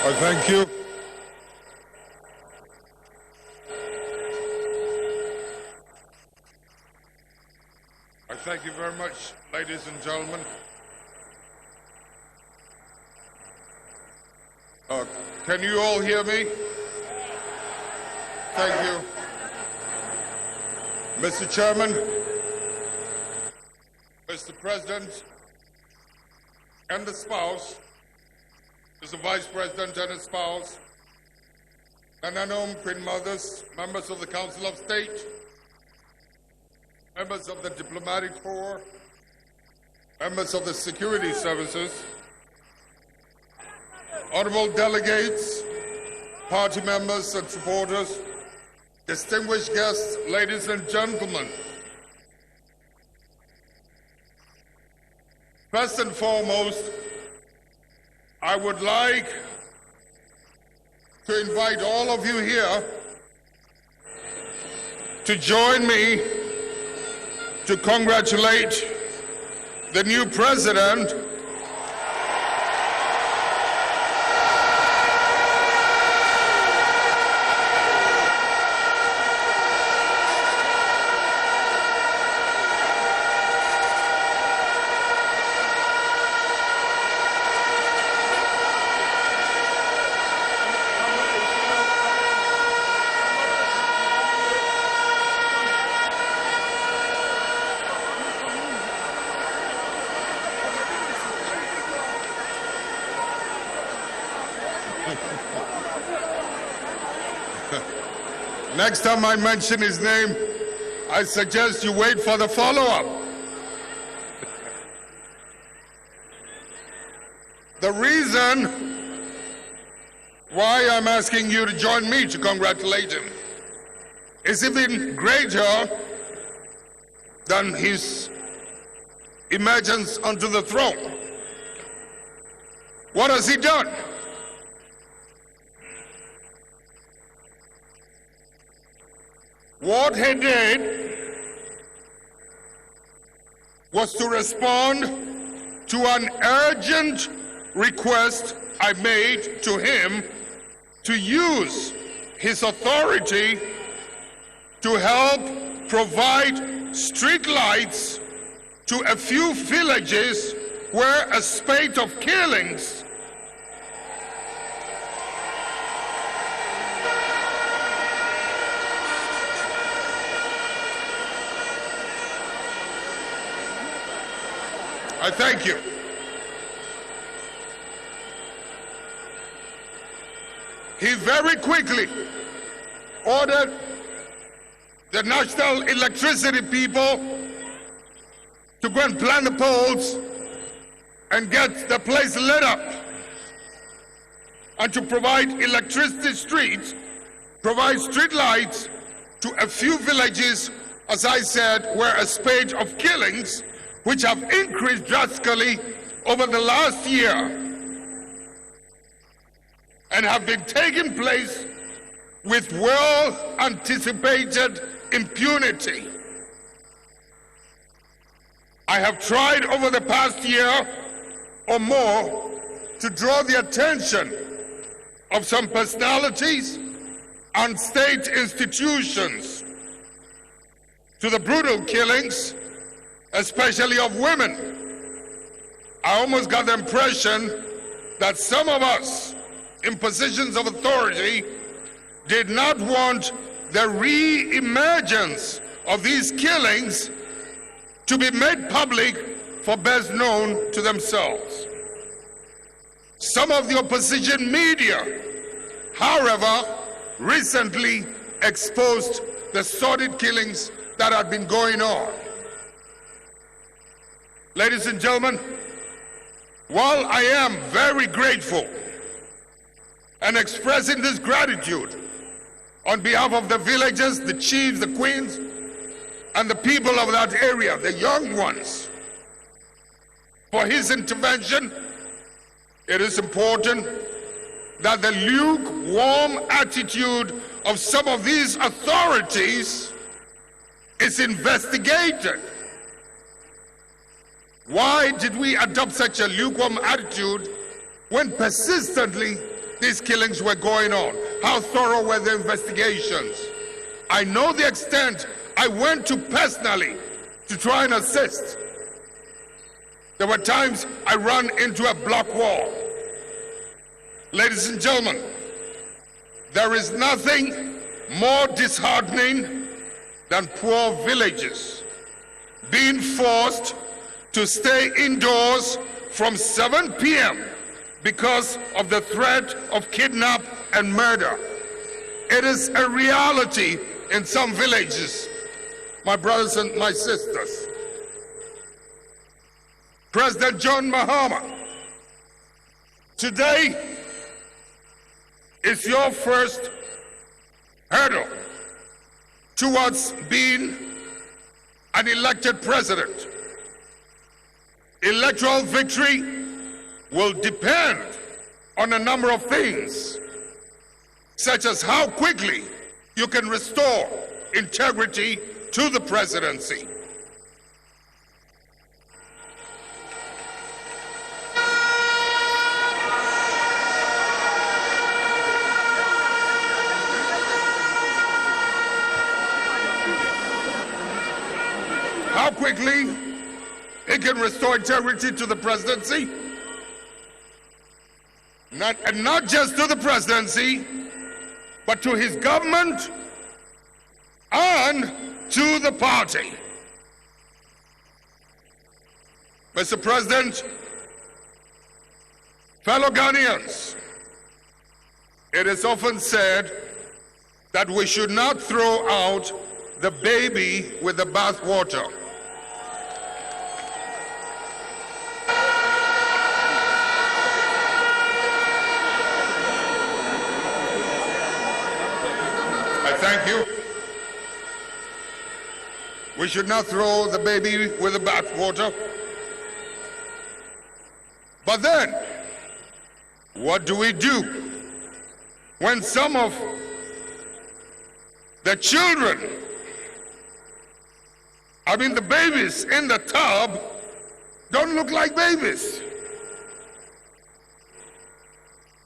Thank you. I thank you very much, ladies and gentlemen. Can you all hear me? Thank you. Mr. Chairman, Mr. President, and the spouse, Mr. Vice President and his spouse, Nananom, Queen Mothers, members of the Council of State, members of the Diplomatic Corps, members of the Security Services, honorable delegates, party members and supporters, distinguished guests, ladies and gentlemen. First and foremost, I would like to invite all of you here to join me to congratulate the new president Next time I mention his name, I suggest you wait for the follow-up. The reason why I'm asking you to join me to congratulate him is even greater than his emergence onto the throne. What has he done? What he did was to respond to an urgent request I made to him to use his authority to help provide street lights to a few villages where a spate of killings I thank you. He very quickly ordered the national electricity people to go and plant the poles and get the place lit up, and to provide electricity streets, provide street lights to a few villages, as I said, where a spate of killings which have increased drastically over the last year and have been taking place with well-anticipated impunity. I have tried over the past year or more to draw the attention of some personalities and state institutions to the brutal killings, especially of women. I almost got the impression that some of us in positions of authority did not want the re-emergence of these killings to be made public for best known to themselves. Some of the opposition media, however, recently exposed the sordid killings that had been going on. Ladies and gentlemen, while I am very grateful and expressing this gratitude on behalf of the villagers, the chiefs, the queens, and the people of that area, the young ones, for his intervention, it is important that the lukewarm attitude of some of these authorities is investigated. Why did we adopt such a lukewarm attitude when persistently these killings were going on? How thorough were the investigations? I know the extent I went to personally to try and assist. There were times I ran into a block wall. Ladies and gentlemen, there is nothing more disheartening than poor villages being forced to stay indoors from 7 p.m. because of the threat of kidnap and murder. It is a reality in some villages, my brothers and my sisters. President John Mahama, today is your first hurdle towards being an elected president. Electoral victory will depend on a number of things, such as how quickly you can restore integrity to the presidency. How quickly he can restore integrity to the presidency, and not just to the presidency, but to his government and to the party. Mr. President, fellow Ghanaians, it is often said that we should not throw out the baby with the bathwater. Thank you. We should not throw the baby with the bathwater. But then, what do we do when some of the children, the babies in the tub, don't look like babies?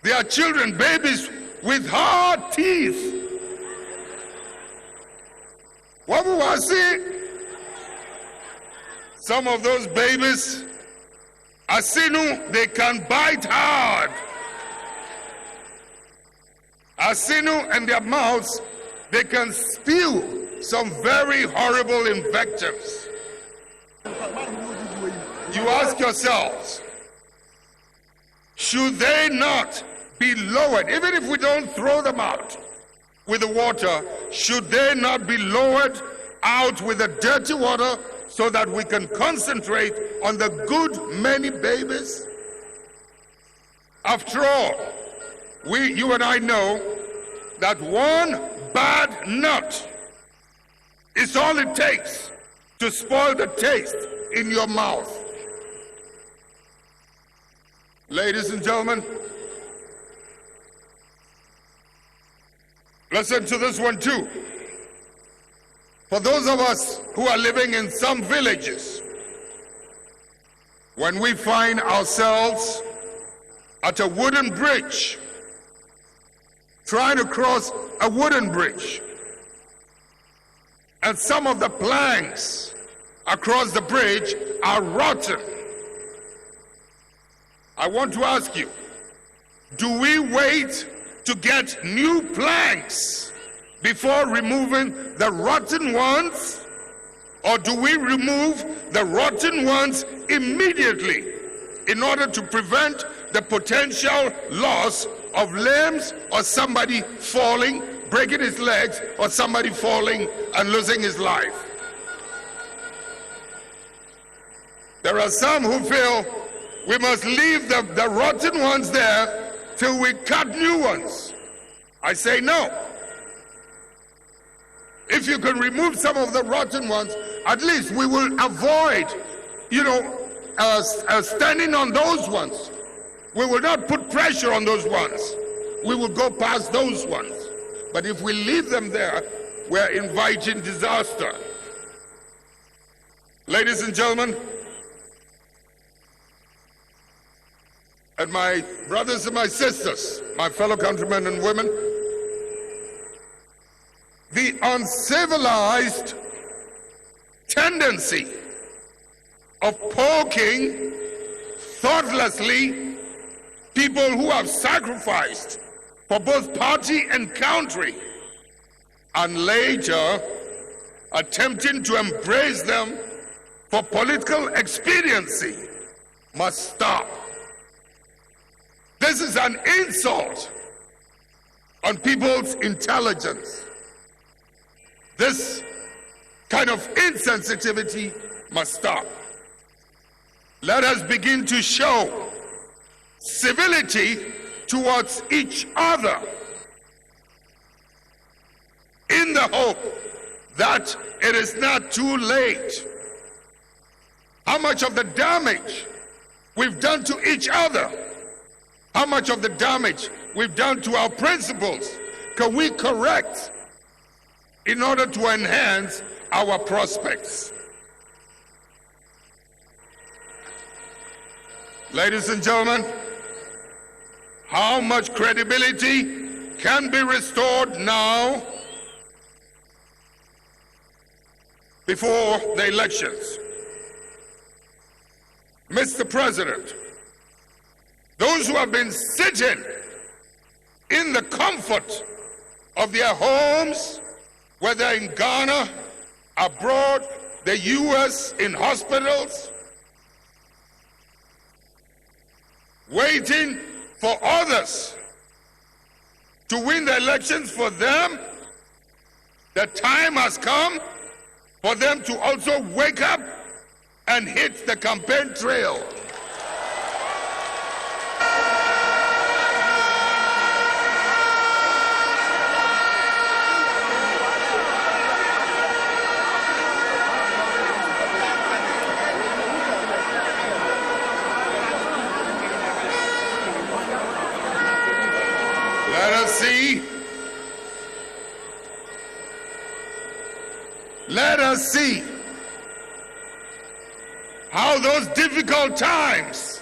They are children, babies with hard teeth. What will I see? Some of those babies, asinu, they can bite hard. Asinu and their mouths, they can spew some very horrible invectives. You ask yourselves, should they not be lowered, even if we don't throw them out with the water, should they not be lowered out with the dirty water so that we can concentrate on the good many babies? After all, you and I know that one bad nut is all it takes to spoil the taste in your mouth. Ladies and gentlemen, listen to this one too. For those of us who are living in some villages, when we find ourselves at a wooden bridge, trying to cross a wooden bridge, and some of the planks across the bridge are rotten, I want to ask you, do we wait to get new planks before removing the rotten ones? Or do we remove the rotten ones immediately in order to prevent the potential loss of limbs, or somebody falling, breaking his legs, or somebody falling and losing his life? There are some who feel we must leave the rotten ones there till we cut new ones. I say no. If you can remove some of the rotten ones, at least we will avoid, standing on those ones. We will not put pressure on those ones. We will go past those ones. But if we leave them there, we're inviting disaster. Ladies and gentlemen, and my brothers and my sisters, my fellow countrymen and women, the uncivilized tendency of poking thoughtlessly people who have sacrificed for both party and country, and later attempting to embrace them for political expediency, must stop. This is an insult on people's intelligence. This kind of insensitivity must stop. Let us begin to show civility towards each other in the hope that it is not too late. How much of the damage we've done to each other, how much of the damage we've done to our principles can we correct in order to enhance our prospects? Ladies and gentlemen, how much credibility can be restored now before the elections? Mr. President, those who have been sitting in the comfort of their homes, whether in Ghana, abroad, the US, in hospitals, waiting for others to win the elections for them, the time has come for them to also wake up and hit the campaign trail. Let us see how those difficult times,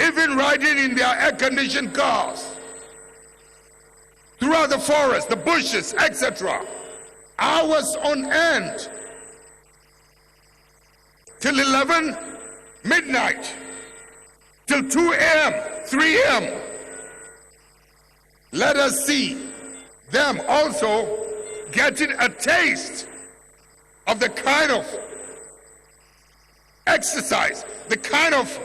even riding in their air-conditioned cars, throughout the forest, the bushes, etc., hours on end, till 11 midnight, till 2 a.m., 3 a.m., let us see them also getting a taste of the kind of exercise, the kind of,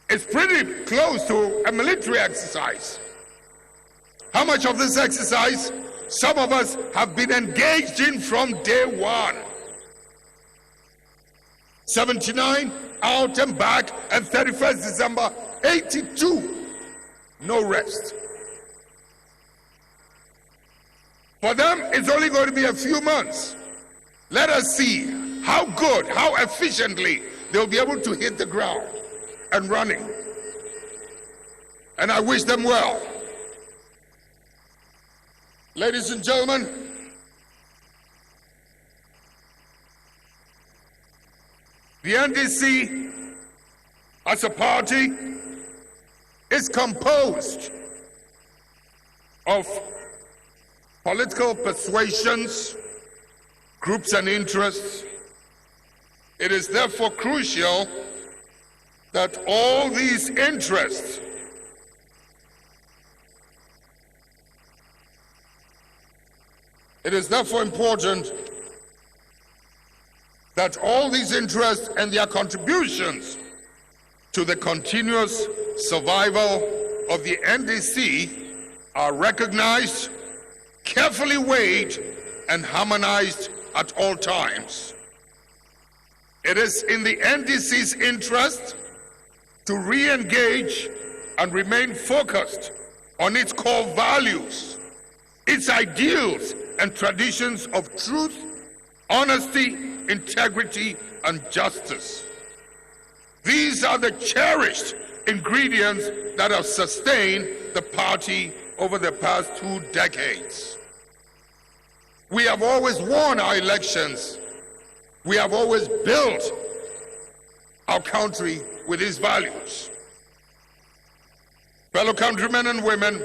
it's pretty close to a military exercise. How much of this exercise some of us have been engaged in from day one? 79 out and back, and 31st December 82. No rest. For them, it's only going to be a few months. Let us see how good, how efficiently they'll be able to hit the ground and running. And I wish them well. Ladies and gentlemen, the NDC as a party is composed of political persuasions, groups and interests. It is therefore crucial that all these interests important that all these interests and their contributions to the continuous survival of the NDC are recognized, carefully weighed, and harmonized at all times. It is in the NDC's interest to re-engage and remain focused on its core values, its ideals and traditions of truth, honesty, integrity, and justice. These are the cherished ingredients that have sustained the party over the past 2 decades. We have always won our elections. We have always built our country with these values. fellow countrymen and women,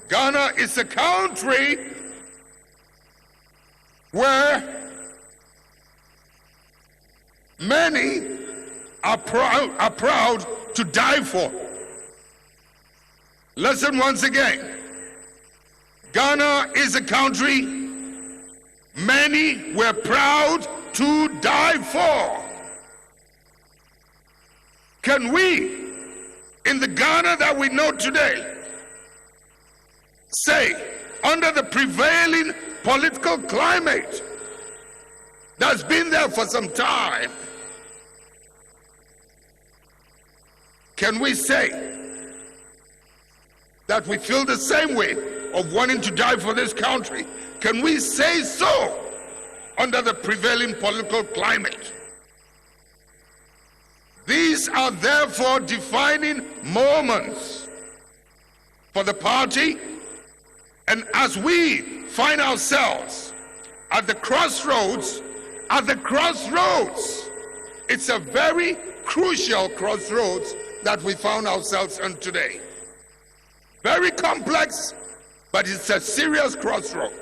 Ghana is a country where many are proud to die for. Listen once again. Ghana is a country many were proud to die for. Can we, in the Ghana that we know today, say, under the prevailing political climate that's been there for some time, can we say that we feel the same way of wanting to die for this country? Can we say so under the prevailing political climate? These are therefore defining moments for the party, and as we find ourselves at the crossroads, it's a very crucial crossroads that we found ourselves in today. Very complex, but it's a serious crossroad.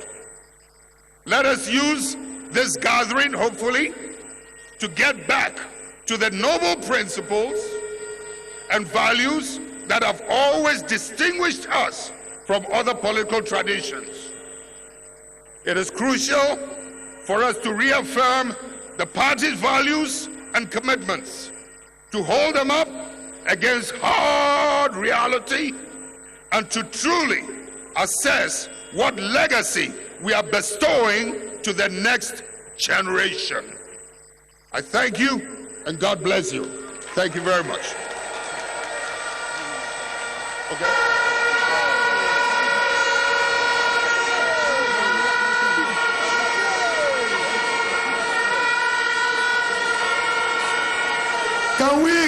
Let us use this gathering, hopefully, to get back to the noble principles and values that have always distinguished us from other political traditions. It is crucial for us to reaffirm the party's values and commitments, to hold them up against hard reality, and to truly assess what legacy we are bestowing to the next generation. I thank you, and God bless you. Thank you very much. Okay.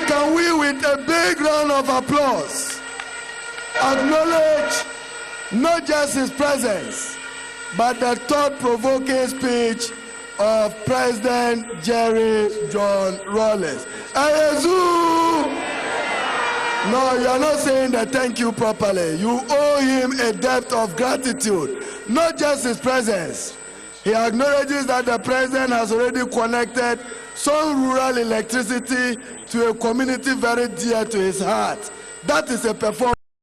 Can we with a big round of applause acknowledge not just his presence, but the thought-provoking speech of President Jerry John Rawlings. No, you are not saying the thank you properly. You owe him a debt of gratitude, not just his presence. He acknowledges that the president has already connected some rural electricity to a community very dear to his heart. That is a performance.